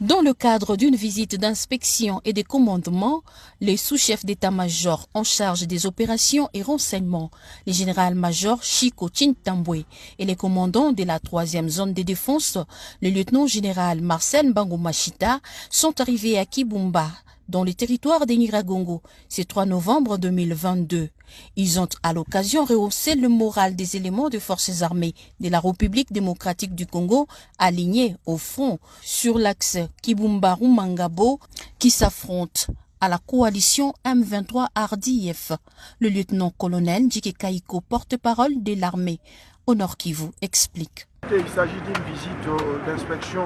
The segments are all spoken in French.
Dans le cadre d'une visite d'inspection et de commandement, les sous-chefs d'état-major en charge des opérations et renseignements, le général-major Chico Chintambwe et les commandants de la 3e zone de défense, le lieutenant-général Marcel Mbangomashita, sont arrivés à Kibumba, dans le territoire de Nyiragongo, ce 3 novembre 2022. Ils ont à l'occasion rehaussé le moral des éléments des forces armées de la République démocratique du Congo alignés au front sur l'axe Kibumba-Rumangabo qui s'affrontent à la coalition M23 RDF. Le lieutenant-colonel Djike Kaiko, porte-parole de l'armée au Nord Kivu, explique. Il s'agit d'une visite d'inspection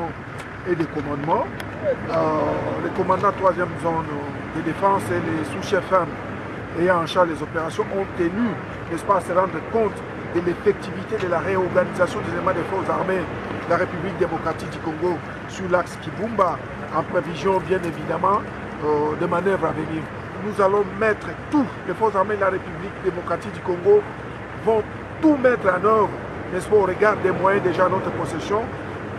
et de commandement. Les commandants 3e zone de défense et les sous-chefs ayant en charge les opérations ont tenu, n'est-ce pas, à se rendre compte de l'effectivité de la réorganisation des éléments des forces armées de la République démocratique du Congo sur l'axe Kibumba, en prévision bien évidemment de manœuvres à venir. Nous allons mettre tout, les forces armées de la République démocratique du Congo vont tout mettre en œuvre, n'est-ce pas, au regard des moyens déjà à notre possession,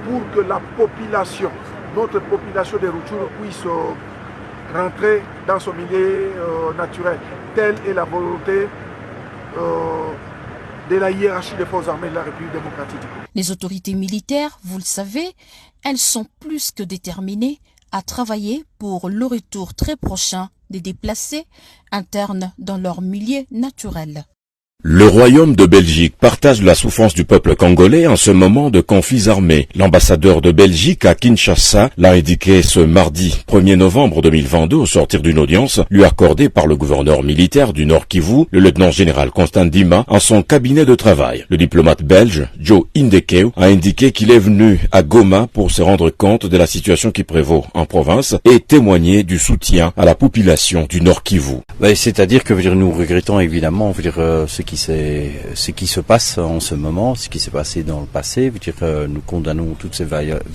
pour que la population, notre population de Rutshuru puisse rentrer dans son milieu naturel. Telle est la volonté de la hiérarchie des forces armées de la République démocratique. Les autorités militaires, vous le savez, elles sont plus que déterminées à travailler pour le retour très prochain des déplacés internes dans leur milieu naturel. Le Royaume de Belgique partage la souffrance du peuple congolais en ce moment de conflits armés. L'ambassadeur de Belgique à Kinshasa l'a indiqué ce mardi 1er novembre 2022 au sortir d'une audience lui accordée par le gouverneur militaire du Nord Kivu, le lieutenant-général Constant Ndima, en son cabinet de travail. Le diplomate belge Joe Indekeu a indiqué qu'il est venu à Goma pour se rendre compte de la situation qui prévaut en province et témoigner du soutien à la population du Nord Kivu. C'est-à-dire que nous regrettons évidemment ce qui se passe en ce moment, ce qui s'est passé dans le passé. Nous condamnons toutes ces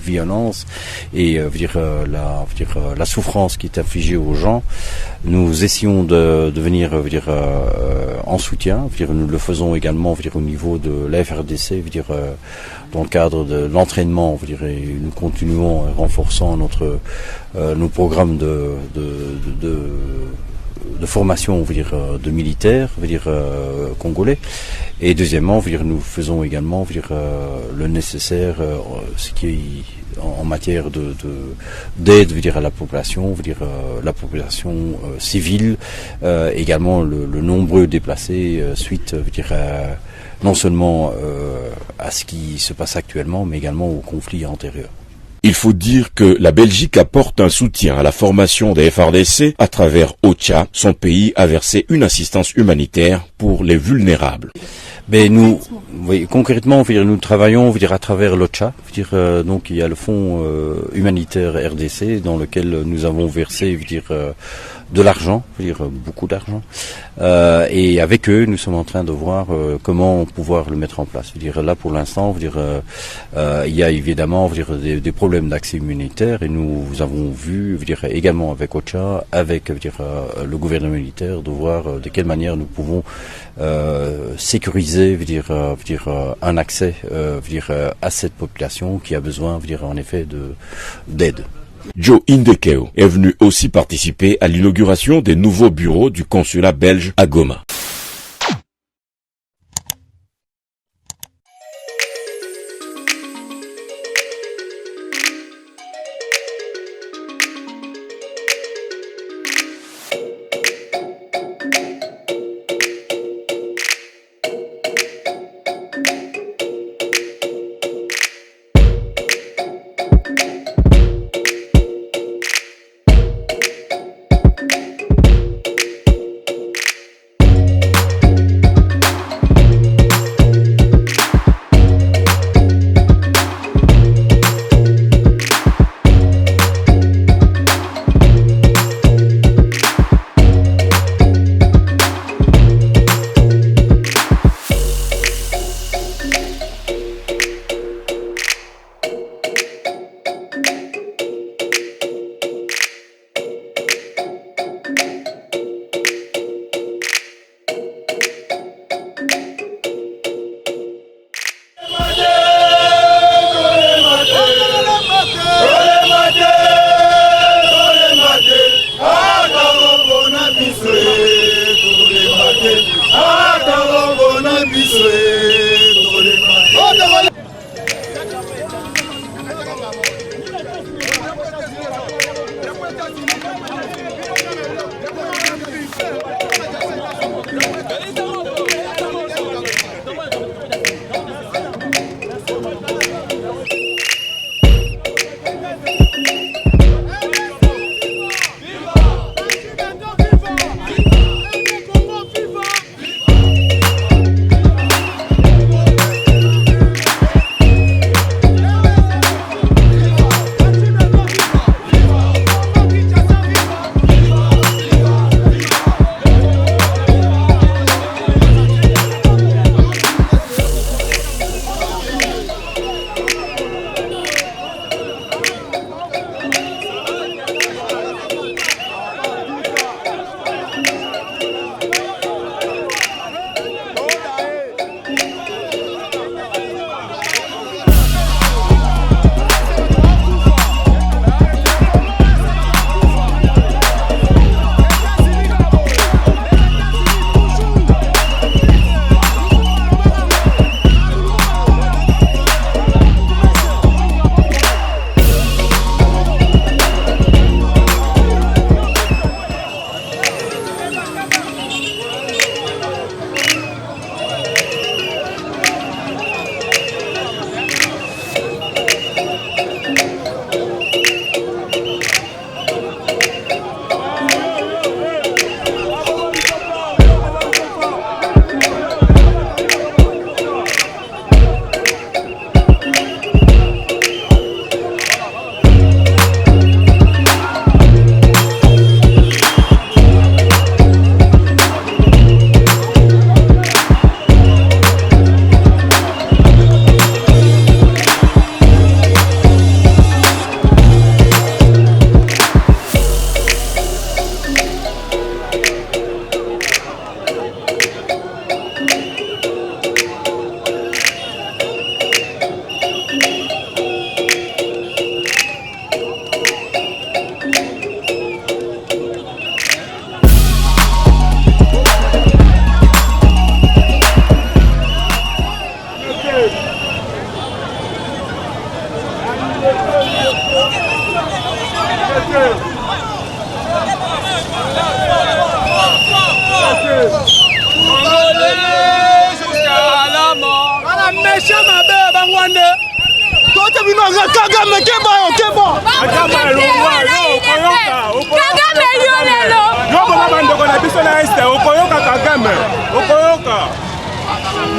violences et la souffrance qui est infligée aux gens. Nous essayons de venir en soutien. Nous le faisons également au niveau de la FRDC, dans le cadre de l'entraînement. Et nous continuons renforçant nos programmes de formation, de militaires, congolais. Et deuxièmement, nous faisons également, le nécessaire, ce qui est en matière d'aide, à la population, la population civile, également le nombreux déplacés suite, non seulement à ce qui se passe actuellement, mais également aux conflits antérieurs. Il faut dire que la Belgique apporte un soutien à la formation des FRDC à travers OCHA. Son pays a versé une assistance humanitaire pour les vulnérables. Mais nous, concrètement, nous travaillons, à travers l'OCHA. Donc il y a le fonds humanitaire RDC dans lequel nous avons versé, de l'argent, beaucoup d'argent. Et avec eux, nous sommes en train de voir comment pouvoir le mettre en place. Là, pour l'instant, il y a évidemment des problèmes d'accès humanitaire et nous avons vu, également avec OCHA, avec le gouvernement militaire, de voir de quelle manière nous pouvons sécuriser, un accès, à cette population qui a besoin, en effet, d'aide. Joe Indekeu est venu aussi participer à l'inauguration des nouveaux bureaux du consulat belge à Goma.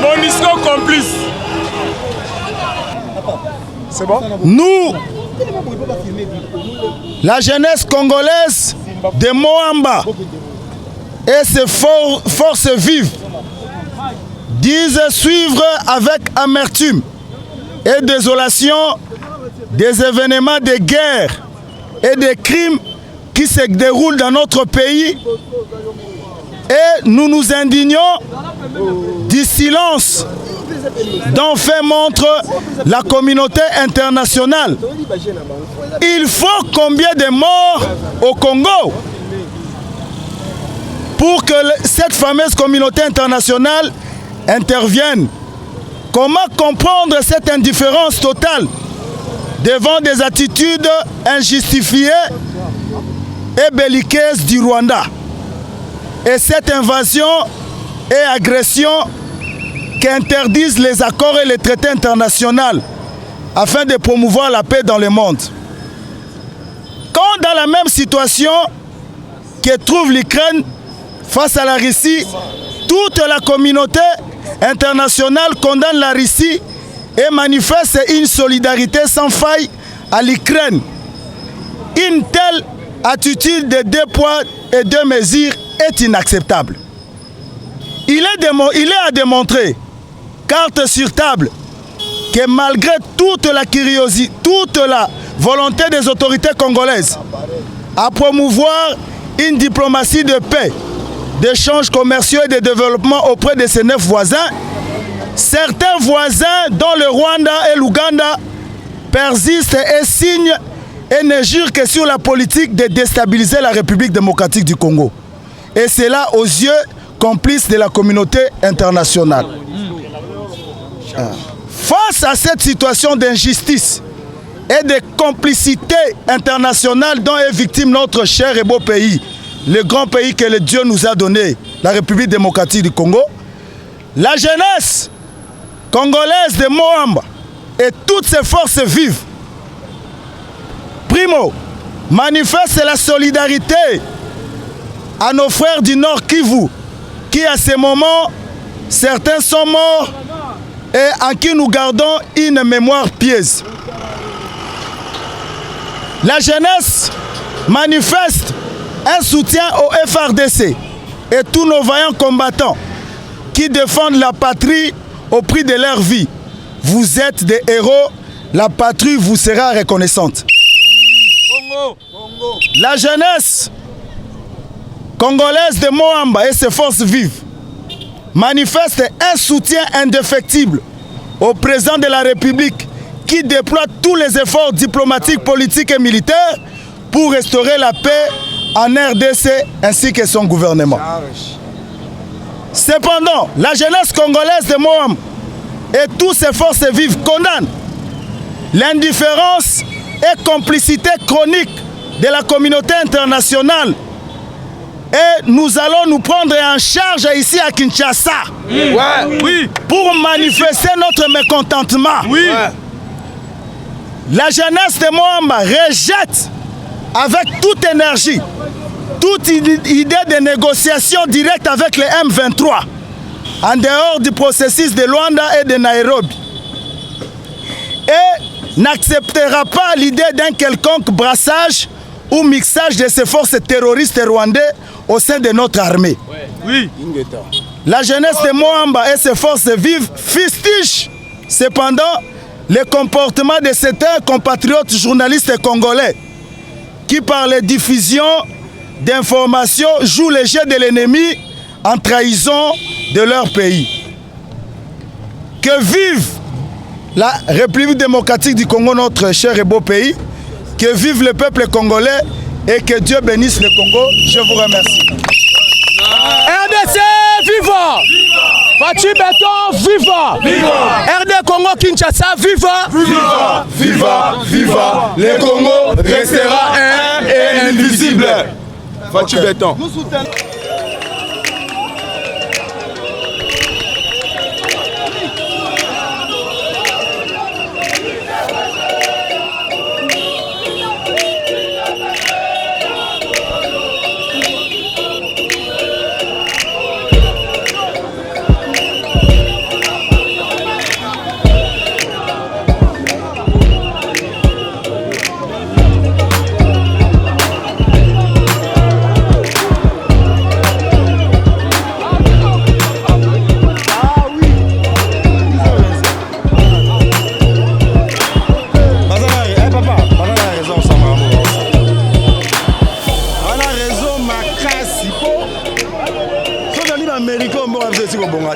Monisco complice. C'est bon? Nous, la jeunesse congolaise de Moamba et ses forces vives disent suivre avec amertume et désolation des événements de guerre et des crimes qui se déroulent dans notre pays, et nous nous indignons du silence dont fait montre la communauté internationale. Il faut combien de morts au Congo pour que cette fameuse communauté internationale intervienne? Comment comprendre cette indifférence totale devant des attitudes injustifiées et belliqueuses du Rwanda et cette invasion et agression qu'interdisent les accords et les traités internationaux afin de promouvoir la paix dans le monde? Quand dans la même situation que trouve l'Ukraine face à la Russie, toute la communauté internationale condamne la Russie et manifeste une solidarité sans faille à l'Ukraine. Une telle attitude de deux poids et deux mesures est inacceptable. Il est à démontrer, carte sur table, que malgré toute la curiosité, toute la volonté des autorités congolaises à promouvoir une diplomatie de paix, d'échanges commerciaux et de développement auprès de ses 9 voisins, certains voisins, dont le Rwanda et l'Ouganda, persistent et signent et ne jurent que sur la politique de déstabiliser la République démocratique du Congo. Et c'est là aux yeux complices de la communauté internationale. Face à cette situation d'injustice et de complicité internationale dont est victime notre cher et beau pays, le grand pays que le Dieu nous a donné, la République démocratique du Congo, la jeunesse congolaise de Moamba et toutes ses forces vives, primo, manifeste la solidarité à nos frères du Nord Kivu, qui à ce moment, certains sont morts et en qui nous gardons une mémoire pieuse. La jeunesse manifeste un soutien au FARDC et tous nos vaillants combattants qui défendent la patrie au prix de leur vie. Vous êtes des héros, la patrie vous sera reconnaissante. La jeunesse congolaise de Moamba et ses forces vives manifeste un soutien indéfectible au président de la République qui déploie tous les efforts diplomatiques, politiques et militaires pour restaurer la paix en RDC ainsi que son gouvernement. Cependant, la jeunesse congolaise de Moamba et toutes ses forces vives condamnent l'indifférence et complicité chronique de la communauté internationale. Et nous allons nous prendre en charge ici à Kinshasa pour manifester notre mécontentement. La jeunesse de Moamba rejette avec toute énergie toute idée de négociation directe avec les M23 en dehors du processus de Luanda et de Nairobi. Et n'acceptera pas l'idée d'un quelconque brassage ou mixage de ces forces terroristes rwandais au sein de notre armée. La jeunesse de Moamba et ses forces vives fustigent cependant le comportement de certains compatriotes journalistes congolais qui, par les diffusions d'informations, jouent les jeux de l'ennemi en trahison de leur pays. Que vive la République démocratique du Congo, notre cher et beau pays, que vive le peuple congolais et que Dieu bénisse le Congo. Je vous remercie. RDC, viva! Fachi Béton, viva! RD Congo Kinshasa, viva! Viva! Viva! Viva! Le Congo restera un Cible. Fachi Béton. Nous soutenons.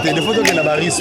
Des photos de la barrière.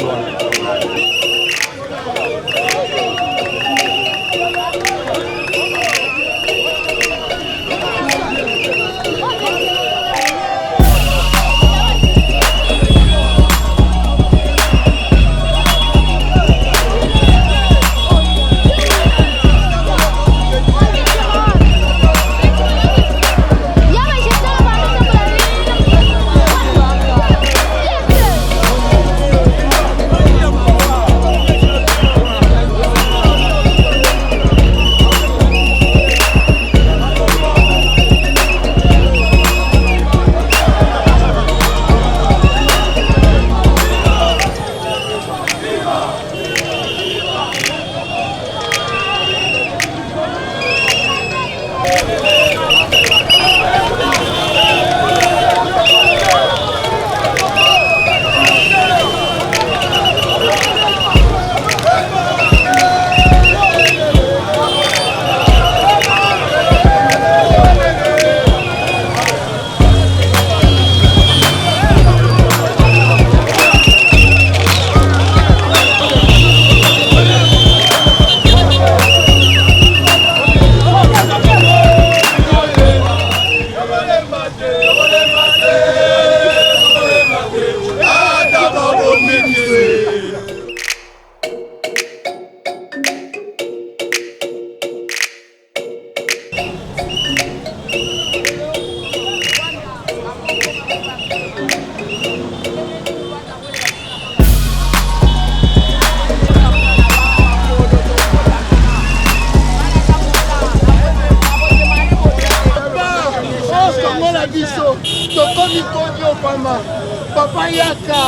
Papa Yaka,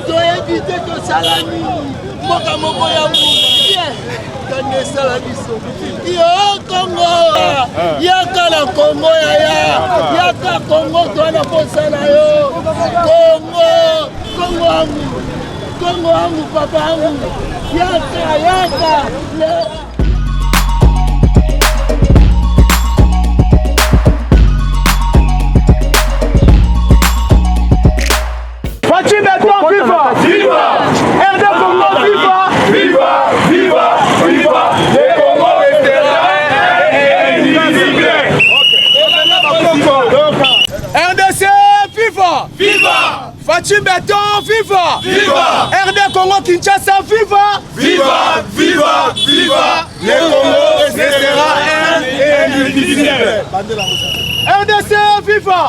tu as évité de salami. Moka moko ya mouye. Kande salamiso. Yo Congo. Yaka la Congo ya. Yaka Congo to na posala yo. Congo. Congo amu. Congo amu papa amu. Yaka. Fachi Béton, viva! Viva! RD Congo, viva! Viva! Viva! Viva! Le Congo restera indivisible! RDC, viva! Viva! Fachi Béton, viva! Viva! RD Congo, Kinshasa, viva! Viva! Viva! Viva! Le Congo restera indivisible! RDC, viva!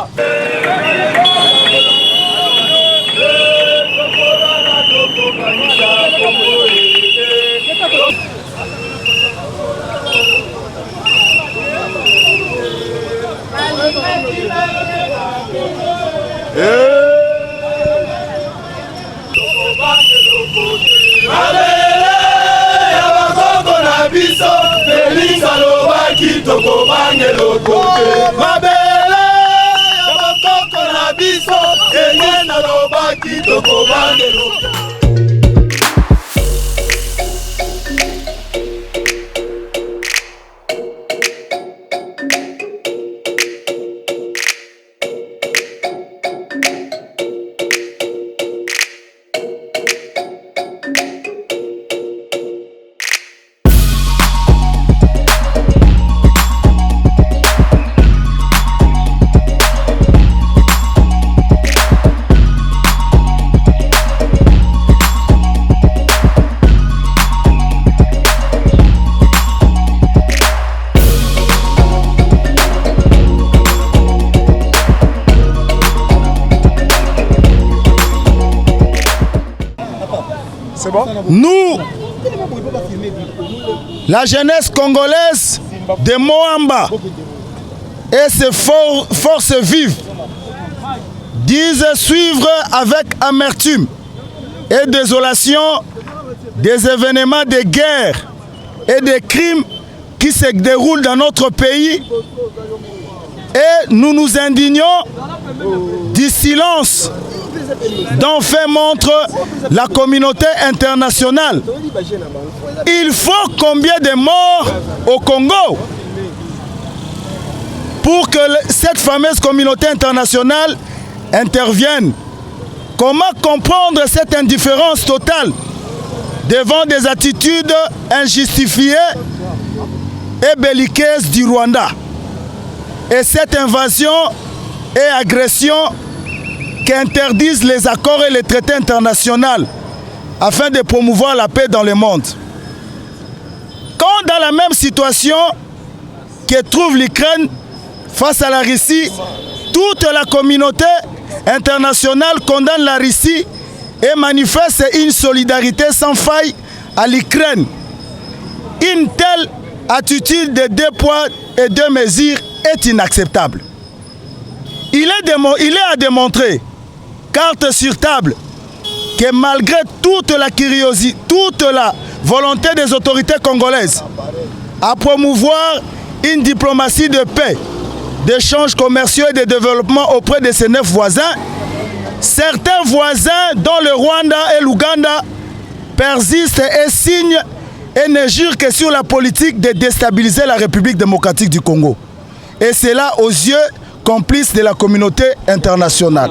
Félix alobaki tokobange lokote mabele ya bakoko na biso Etienne alobaki tokobange lokote. Nous, la jeunesse congolaise de Moamba et ses forces vives disent suivre avec amertume et désolation des événements de guerre et des crimes qui se déroulent dans notre pays, et nous nous indignons du silence dont fait montre la communauté internationale. Il faut combien de morts au Congo pour que cette fameuse communauté internationale intervienne? Comment comprendre cette indifférence totale devant des attitudes injustifiées et belliqueuses du Rwanda et cette invasion et agression qu'interdisent les accords et les traités internationaux afin de promouvoir la paix dans le monde? Quand dans la même situation que trouve l'Ukraine face à la Russie, toute la communauté internationale condamne la Russie et manifeste une solidarité sans faille à l'Ukraine. Une telle attitude de deux poids et deux mesures est inacceptable. Il est à démontrer, carte sur table, que malgré toute la curiosité, toute la volonté des autorités congolaises à promouvoir une diplomatie de paix, d'échanges commerciaux et de développement auprès de ses 9 voisins, certains voisins, dont le Rwanda et l'Ouganda, persistent et signent et ne jurent que sur la politique de déstabiliser la République démocratique du Congo. Et c'est là aux yeux complices de la communauté internationale.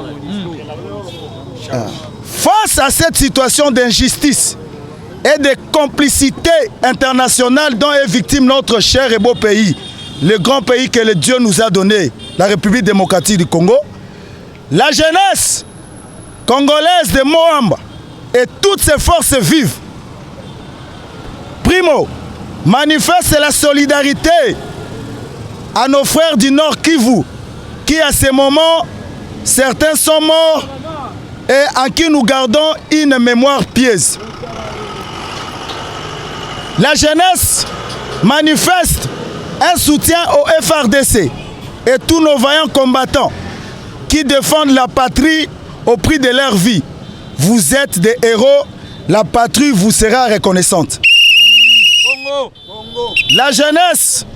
Face à cette situation d'injustice et de complicité internationale dont est victime notre cher et beau pays, le grand pays que le Dieu nous a donné, la République démocratique du Congo, la jeunesse congolaise de Moamba et toutes ses forces vives, primo, manifeste la solidarité à nos frères du Nord Kivu, qui à ce moment, certains sont morts et en qui nous gardons une mémoire pieuse. La jeunesse manifeste un soutien au FARDC et tous nos vaillants combattants qui défendent la patrie au prix de leur vie. Vous êtes des héros, la patrie vous sera reconnaissante. La jeunesse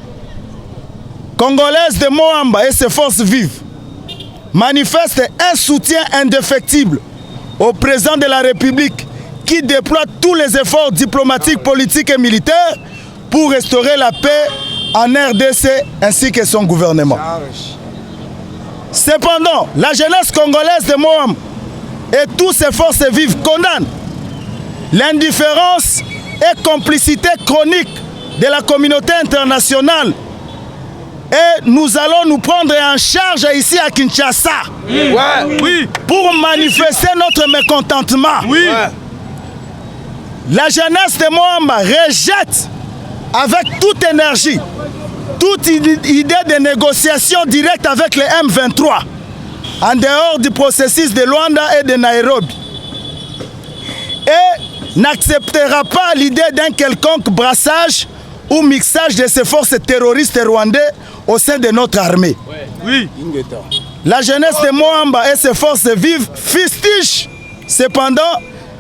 congolaise de Moamba et ses forces vives manifeste un soutien indéfectible au président de la République qui déploie tous les efforts diplomatiques, politiques et militaires pour restaurer la paix en RDC ainsi que son gouvernement. Cependant, la jeunesse congolaise de Moamba et toutes ses forces vives condamnent l'indifférence et complicité chronique de la communauté internationale. Et nous allons nous prendre en charge ici à Kinshasa pour manifester notre mécontentement. La jeunesse de Moamba rejette avec toute énergie toute idée de négociation directe avec les M23 en dehors du processus de Luanda et de Nairobi. Et n'acceptera pas l'idée d'un quelconque brassage ou mixage de ces forces terroristes rwandais au sein de notre armée. La jeunesse de Moamba et ses forces vives fustigent cependant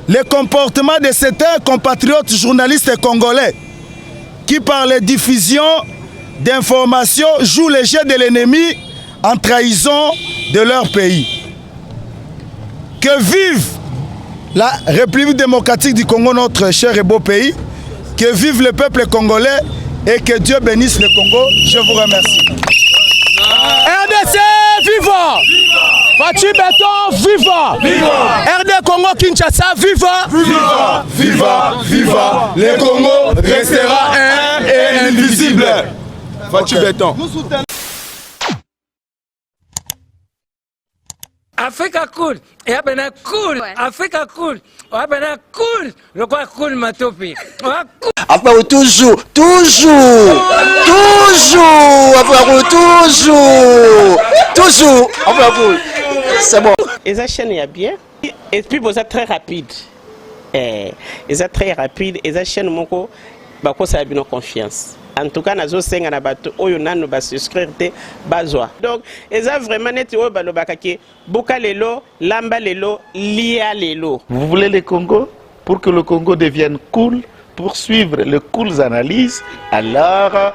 le comportement de certains compatriotes journalistes congolais qui, par les diffusions d'informations, jouent les jeux de l'ennemi en trahison de leur pays. Que vive la République démocratique du Congo, notre cher et beau pays. Que vive le peuple congolais et que Dieu bénisse le Congo. Je vous remercie. RDC, viva! Fachi Beton, viva! RD Congo Kinshasa, viva! Viva! Viva! Viva! Le Congo restera un et invisible. Fachi Beton. Africa cool, et abena cool, Africa cool, abena cool, le quoi cool matopi. Après toujours, après toujours, après c'est bon. Et ça chaîne est bien, et puis vous êtes très rapide. eza très rapide, eza chaîne moko bakosala bino confiance. En tout cas, nazo senga na bato oyo nanu ba souscrire te bazwa. Donc, eza vraiment neti oyo balobaka ke boka lelo, lamba lelo, lia lelo. Vous voulez le Congo? Pour que le Congo devienne cool, pour suivre les cool analyses, alors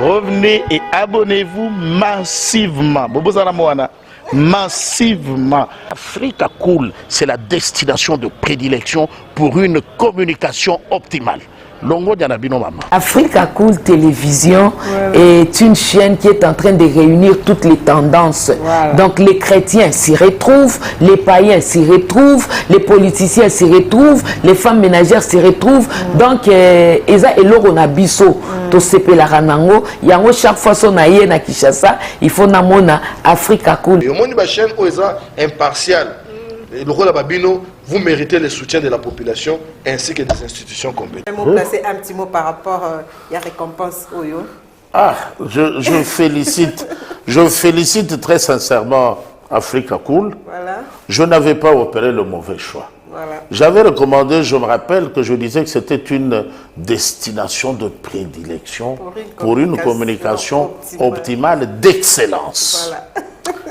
revenez et abonnez-vous massivement. Bobozana Moana. Massivement. Africa Cool, c'est la destination de prédilection pour une communication optimale. Longo Dianabino Mama. Africa Cool Télévision est une chaîne qui est en train de réunir toutes les tendances. Voilà. Donc les chrétiens s'y retrouvent, les païens s'y retrouvent, les politiciens s'y retrouvent, les femmes ménagères s'y retrouvent. Donc Eza Eloro na biso to sepe la ranango, yango chaque fois son aïe na Kinshasa, il faut namona Africa Cool. Et au monde de la chaîne Oeza impartial. Le rôle de Babino, vous méritez le soutien de la population ainsi que des institutions compétentes. Un mot placé, un petit mot par rapport à la récompense Oyo. Ah, je félicite très sincèrement Africa Cool. Voilà. Je n'avais pas opéré le mauvais choix. Voilà. J'avais recommandé, je me rappelle que je disais que c'était une destination de prédilection pour une communication optimale d'excellence.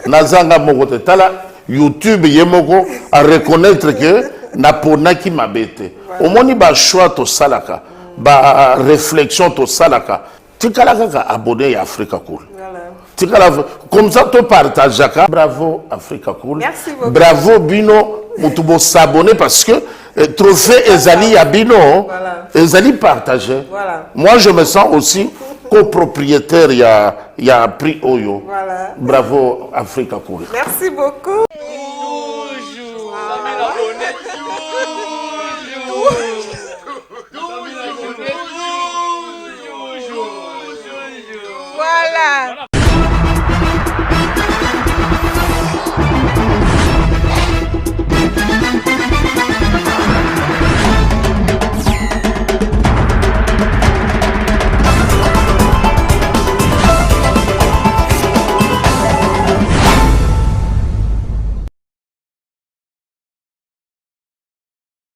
Voilà. Nazanga Mogote Tala. YouTube yemoko à reconnaître que napona qui m'a bêté. Au moni ba choix to salaka, ba réflexion to salaka. Tikala kaka abonné à Africa Cool. Tikala comme ça to partage ka. Bravo Africa Cool. Merci beaucoup. Bravo Bino mutubo s'abonner parce que trophée Ezali ya Bino, Ezali partagé. Voilà. Moi je me sens aussi copropriétaire, il y a prix Oyo. Voilà. Bravo Africa Cool. Merci beaucoup.